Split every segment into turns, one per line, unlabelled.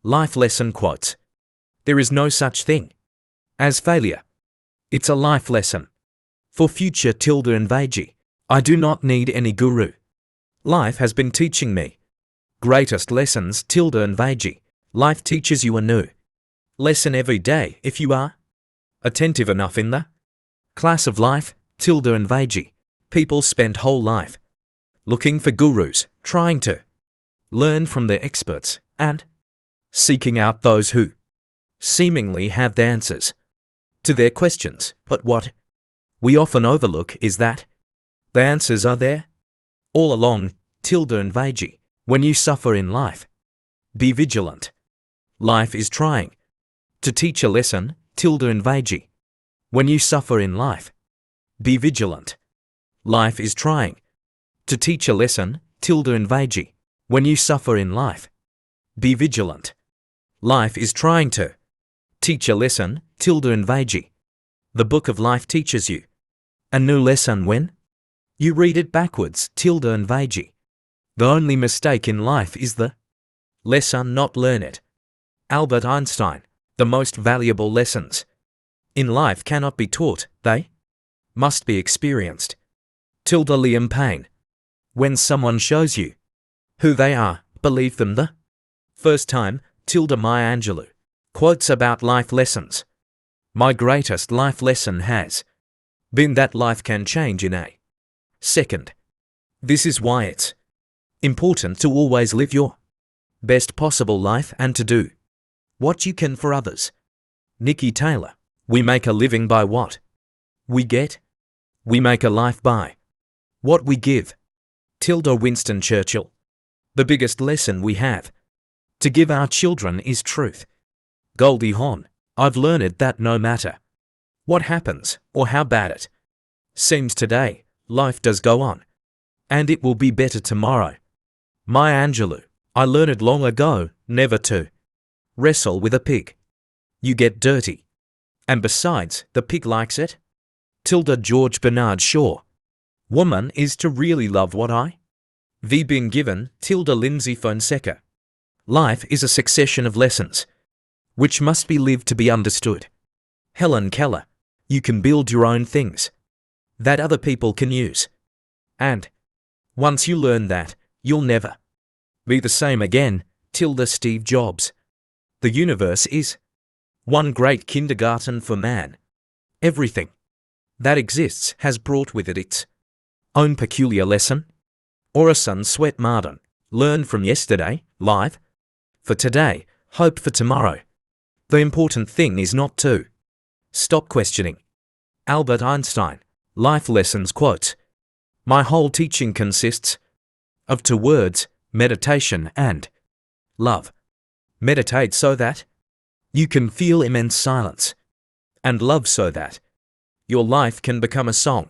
Life lesson quotes. There is no such thing as failure. It's a life lesson. For future Tilda and Veggie, I do not need any guru. Life has been teaching me greatest lessons. Tilda and Veggie, life teaches you a new lesson every day if you are attentive enough in the class of life. Tilda and Veggie, people spend whole life looking for gurus, trying to learn from their experts, and seeking out those who seemingly have the answers to their questions. But what we often overlook is that the answers are there all along. Tilda and Veggie, when you suffer in life, be vigilant. Life is trying to teach a lesson. Tilda and Veggie, when you suffer in life, be vigilant. Life is trying to teach a lesson. Tilda and Veggie, when you suffer in life, be vigilant. Life is trying to teach a lesson. Tilda and Veggie, the book of life teaches you a new lesson when you read it backwards. Tilda and Veggie, the only mistake in life is the lesson, not learn it. Albert Einstein, the most valuable lessons in life cannot be taught, they must be experienced. Tilda. Liam Payne, when someone shows you who they are, believe them the first time. Tilda. Maya Angelou, quotes about life lessons. My greatest life lesson has been that life can change in a second. This is why it's important to always live your best possible life and to do what you can for others. Nikki Taylor, we make a living by what we get. We make a life by what we give. Tilda. Winston Churchill, the biggest lesson we have to give our children is truth. Goldie Hawn, I've learned that no matter what happens or how bad it seems today, life does go on, and it will be better tomorrow. Maya Angelou, I learned long ago never to wrestle with a pig. You get dirty, and besides, the pig likes it. Tilda. George Bernard Shaw, woman is to really love what I've been given. Tilda. Lindsay Fonseca, life is a succession of lessons which must be lived to be understood. Helen Keller, you can build your own things that other people can use, and once you learn that, you'll never be the same again. Tilda. Steve Jobs, the universe is one great kindergarten for man. Everything that exists has brought with it its own peculiar lesson. Orison Swett Marden, learn from yesterday, live for today, hope for tomorrow. The important thing is not to stop questioning. Albert Einstein, life lessons quotes. My whole teaching consists of two words, meditation and love. Meditate so that you can feel immense silence, and love so that your life can become a song,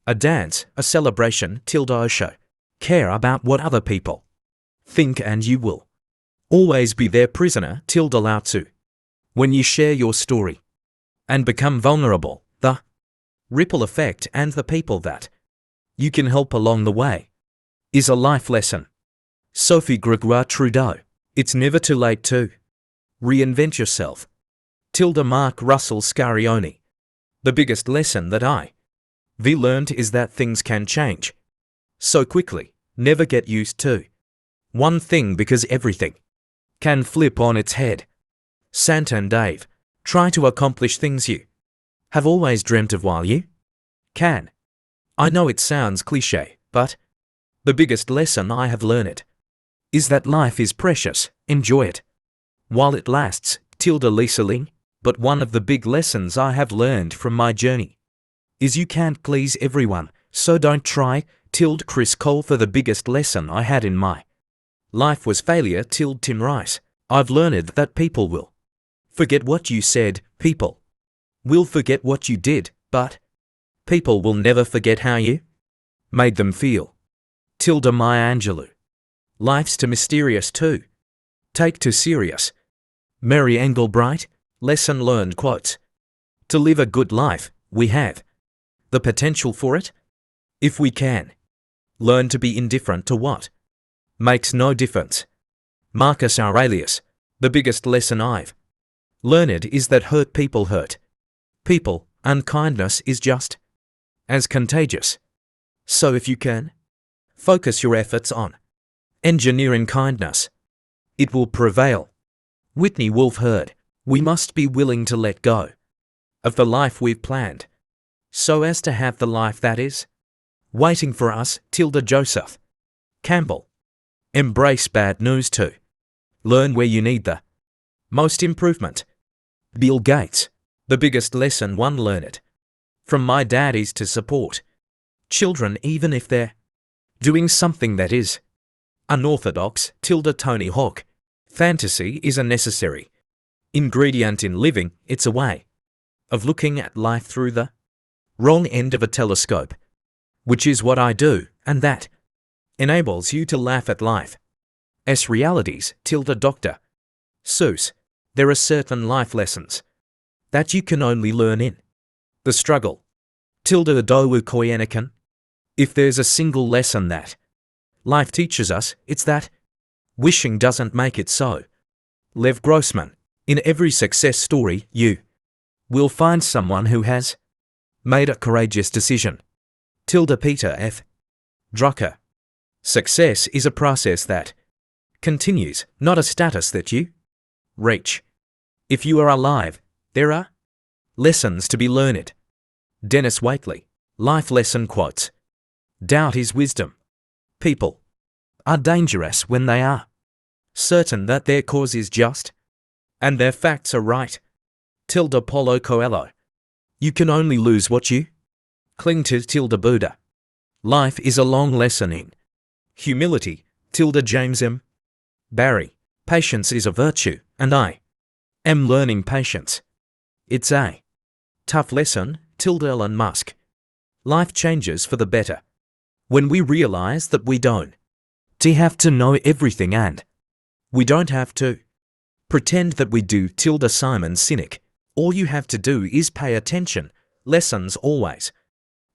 a dance, a celebration. Tilda. Osho, care about what other people think and you will always be their prisoner. Tilda. Lao Tzu, when you share your story and become vulnerable, the ripple effect and the people that you can help along the way is a life lesson. Sophie Gregoire Trudeau, it's never too late to reinvent yourself. Tilda. Mark Russell Scarione, the biggest lesson that I've learned is that things can change so quickly. Never get used to one thing because everything can flip on its head. Sant and Dave, try to accomplish things you have always dreamt of while you can. I know it sounds cliché, but the biggest lesson I have learned is that life is precious. Enjoy it while it lasts. Tilda. Lisa Ling, but one of the big lessons I have learned from my journey is you can't please everyone, so don't try. Tilda. Chris Colfer, the biggest lesson I had in my life was failure. Tilda. Tim Rice, I've learned that people will forget what you said, people will forget what you did, but people will never forget how you made them feel. Tilda. Maya Angelou, life's too mysterious to take too serious. Mary Engelbright, lesson learned quotes. To live a good life, we have the potential for it if we can learn to be indifferent to what makes no difference. Marcus Aurelius, The biggest lesson I've learned is that hurt people, and kindness is just as contagious. So if you can, focus your efforts on engineering kindness. It will prevail. Whitney Wolfe Herd. We must be willing to let go of the life we've planned, so as to have the life that is waiting for us. Tilda Joseph Campbell. Embrace bad news too. Learn where you need the most improvement. Bill Gates. The biggest lesson one learned from my dad is to support children even if they're doing something that is unorthodox. Tony Hawk. Fantasy is a necessary ingredient in living. It's a way of looking at life through the wrong end of a telescope, which is what I do, and that enables you to laugh at life's realities. Dr. Seuss. There are certain life lessons that you can only learn in the struggle. Adowu Koyenikan. If there's a single lesson that life teaches us, it's that wishing doesn't make it so. Lev Grossman. In every success story, you will find someone who has made a courageous decision. Peter F. Drucker. Success is a process that continues, not a status that you reach. If you are alive, there are lessons to be learned. Dennis Waitley. Life lesson quotes. Doubt is wisdom. People are dangerous when they are certain that their cause is just and their facts are right. Paulo Coelho. You can only lose what you cling to. Buddha. Life is a long lesson in humility. James M. Barry. Patience is a virtue, and I am learning patience. It's a tough lesson. Elon Musk. Life changes for the better when we realize that we don't have to know everything, and we don't have to pretend that we do. Simon Sinek. All you have to do is pay attention. Lessons always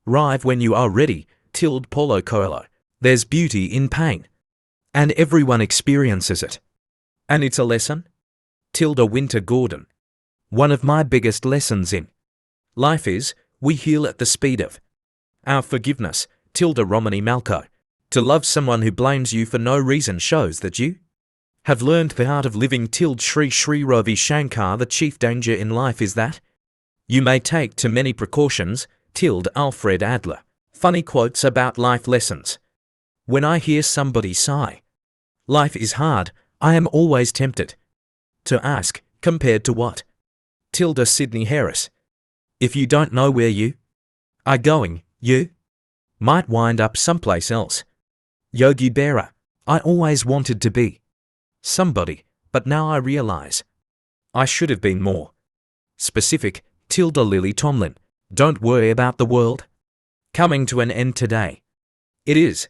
arrive when you are ready. Paulo Coelho. There's beauty in pain, and everyone experiences it, and it's a lesson. Winter Gordon. One of my biggest lessons in life is we heal at the speed of our forgiveness. Romany Malco. To love someone who blames you for no reason shows that you have learned the art of living. Sri Ravi Shankar. The chief danger in life is that you may take too many precautions. Alfred Adler. Funny quotes about life lessons. When I hear somebody sigh, life is hard, I am always tempted to ask, compared to what? Sydney Harris. If you don't know where you are going, you might wind up someplace else. Yogi Berra. I always wanted to be somebody, but now I realize I should have been more specific. Lily Tomlin. Don't worry about the world coming to an end today. It is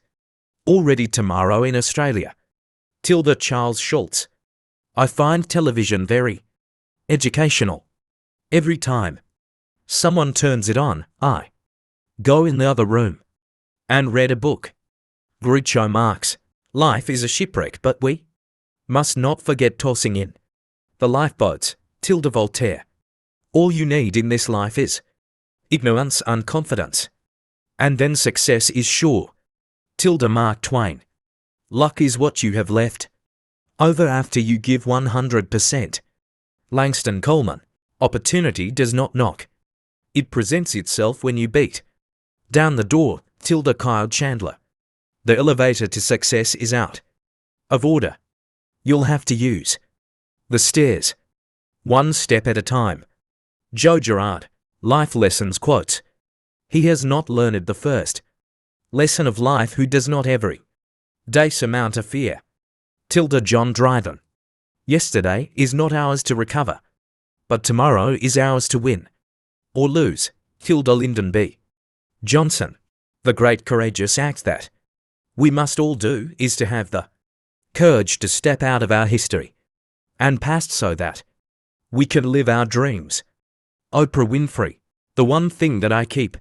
already tomorrow in Australia. Charles Schultz. I find television very educational. Every time someone turns it on, I go in the other room and read a book. Groucho Marx. Life is a shipwreck, but we must not forget tossing in the lifeboats. Voltaire. All you need in this life is ignorance and confidence, and then success is sure. Mark Twain. Luck is what you have left over after you give 100%. Langston Coleman. Opportunity does not knock. It presents itself when you beat down the door. Kyle Chandler. The elevator to success is out of order. You'll have to use the stairs one step at a time. Joe Girard. Life lessons quotes. He has not learned the first lesson of life who does not every day surmount a fear. John Dryden. Yesterday is not ours to recover, but tomorrow is ours to win or lose. Lyndon B. Johnson. The great courageous act that we must all do is to have the courage to step out of our history and past so that we can live our dreams. Oprah Winfrey. The one thing that I keep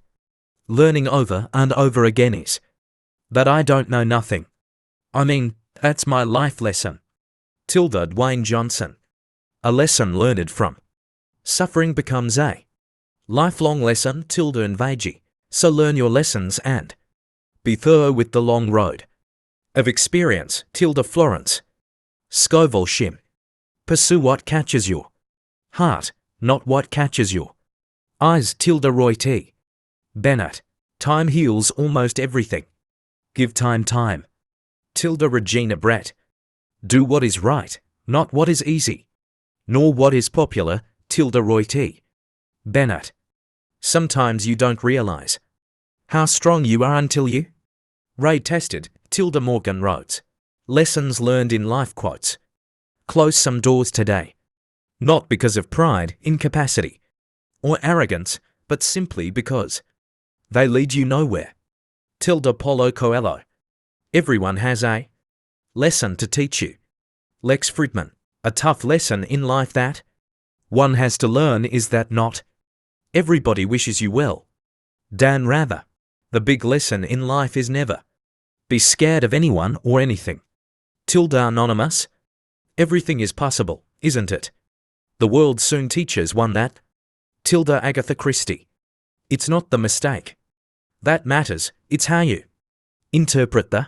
learning over and over again is that I don't know nothing. I mean, that's my life lesson. Dwayne Johnson. a lesson learned from suffering becomes a lifelong lesson tilde and vage. So learn your lessons and be thorough with the long road of experience tilde Florence Scovel Shim. Pursue what catches your heart, not what catches your eyes tilde Roy T. Bennett. Time heals almost everything. Give time tilde Regina Brett. Do what is right, not what is easy, nor what is popular tilde Roy T. Bennett. Sometimes you don't realize how strong you are until you Ray tested tilde Morgan Rhodes. Lessons learned in life quotes. Close some doors today. Not because of pride, incapacity, or arrogance, but simply because they lead you nowhere. Tilde Paulo Coelho. Everyone has a lesson to teach you. Lex Fridman. A tough lesson in life that one has to learn is that not everybody wishes you well. Dan Rather. The big lesson in life is never be scared of anyone or anything. Tilde Anonymous. Everything is possible, isn't it? The world soon teaches one that. Tilde Agatha Christie. It's not the mistake that matters, it's how you interpret the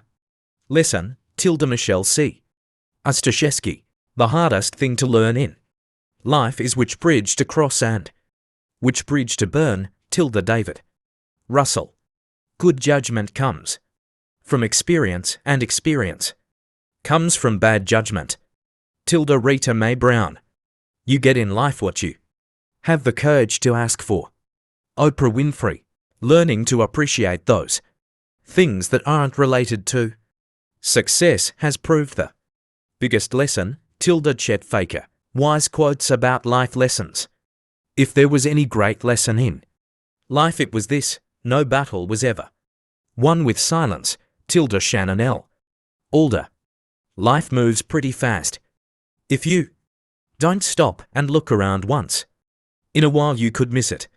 lesson. Tilde Michelle C. Ostashevsky. The hardest thing to learn in life is which bridge to cross and which bridge to burn. Tilde David Russell. Good judgment comes from experience, and experience comes from bad judgment. Tilde Rita Mae Brown. You get in life what you have the courage to ask for. Oprah Winfrey. Learning to appreciate those things that aren't related to success has proved the biggest lesson. Tilde Chet Faker. Wise quotes about life lessons. If there was any great lesson in life, it was this: no battle was ever won with silence. Tilde Shannon L. Alder. Life moves pretty fast. If you don't stop and look around once in a while, you could miss it.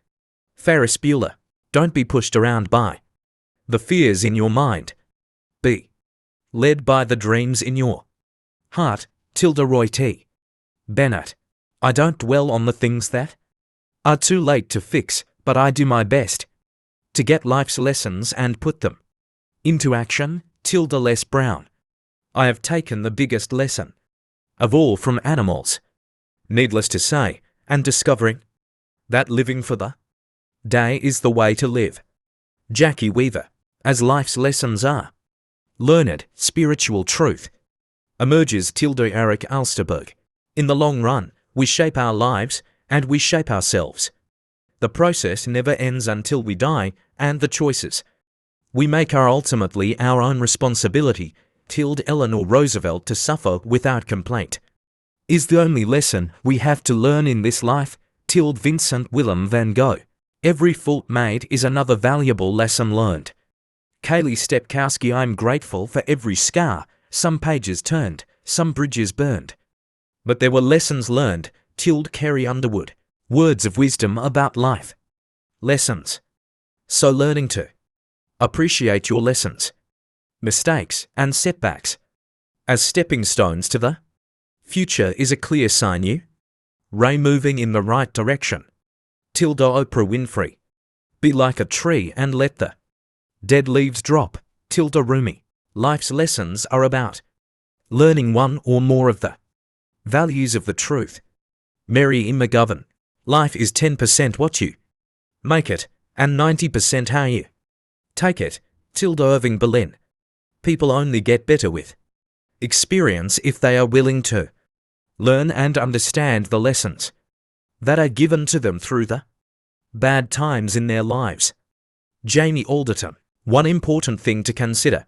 Ferris Bueller. Don't be pushed around by the fears in your mind. Be led by the dreams in your heart. Tilde Roy T. Bennett. I don't dwell on the things that are too late to fix, but I do my best to get life's lessons and put them into action. Tilde Les Brown. I have taken the biggest lesson of all from animals, needless to say, and discovering that living for the day is the way to live. Jackie Weaver. As life's lessons are learned, spiritual truth emerges. Tilde Eric Alsterberg. In the long run, we shape our lives, and we shape ourselves. The process never ends until we die, and the choices we make are ultimately our own responsibility. Tilde Eleanor Roosevelt. To suffer without complaint is the only lesson we have to learn in this life. Tilde Vincent Willem van Gogh. Every fault made is another valuable lesson learned. Kaylee Stepkowski. I'm grateful for every scar, some pages turned, some bridges burned, but there were lessons learned. Tilde Carrie Underwood. Words of wisdom about life lessons. So learning to appreciate your lessons, mistakes, and setbacks as stepping stones to the future is a clear sign you Ray moving in the right direction. Tilde Oprah Winfrey. Be like a tree and let the dead leaves drop. Tilde Rumi. Life's lessons are about learning one or more of the values of the truth. Mary E. McGovern. Life is 10% what you make it, and 90% how you take it. Tilde Irving Berlin. People only get better with experience if they are willing to learn and understand the lessons that are given to them through the bad times in their lives. Jamie Alderton. One important thing to consider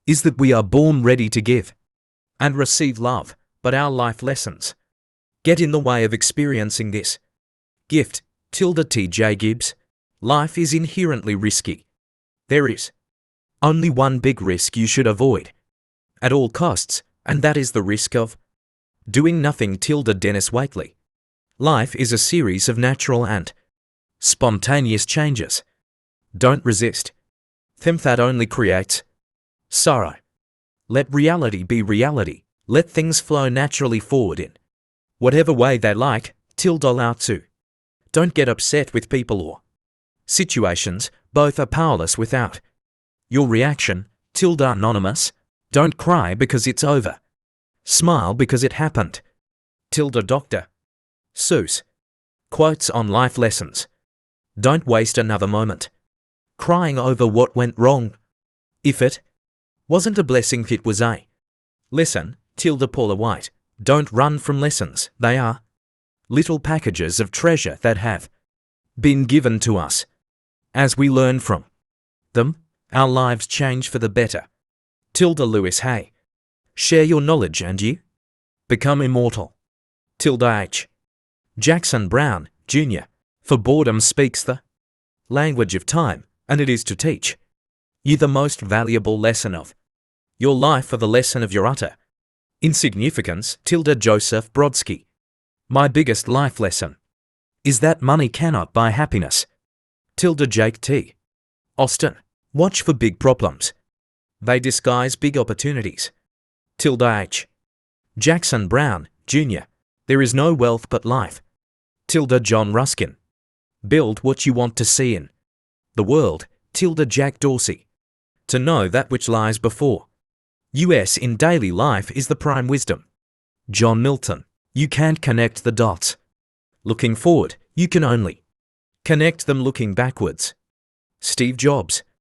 is that we are born ready to give and receive love, but our life lessons get in the way of experiencing this gift. Tilde T.J. Gibbs. Life is inherently risky. There is only one big risk you should avoid at all costs, and that is the risk of doing nothing. Tilde Dennis Waitley. Life is a series of natural and spontaneous changes. Don't resist them, that only creates sorrow. Let reality be reality. Let things flow naturally forward in Whatever way they like, tilde Lao Tzu. Don't get upset with people or situations, both are powerless without your reaction, tilde anonymous. Don't cry because it's over. Smile because it happened. Tilde Dr. Seuss. Quotes on life lessons. Don't waste another moment crying over what went wrong. If it wasn't a blessing, it was a lesson. Tilde Paula White. Don't run from lessons. They are little packages of treasure that have been given to us. As we learn from them, our lives change for the better. Tilde Louis Hay. Share your knowledge and you become immortal. Tilde H. Jackson Brown, Jr. For boredom speaks the language of time, and it is to teach you the most valuable lesson of your life or the lesson of your utter insignificance. Tilde Joseph Brodsky. My biggest life lesson is that money cannot buy happiness. Tilde Jake T. Austin. Watch for big problems. They disguise big opportunities. Tilde H. Jackson Brown, Jr. There is no wealth but life. Tilde John Ruskin. Build what you want to see in the world. Tilde Jack Dorsey. To know that which lies before us in daily life is the prime wisdom. John Milton. You can't connect the dots looking forward, you can only connect them looking backwards. Steve Jobs.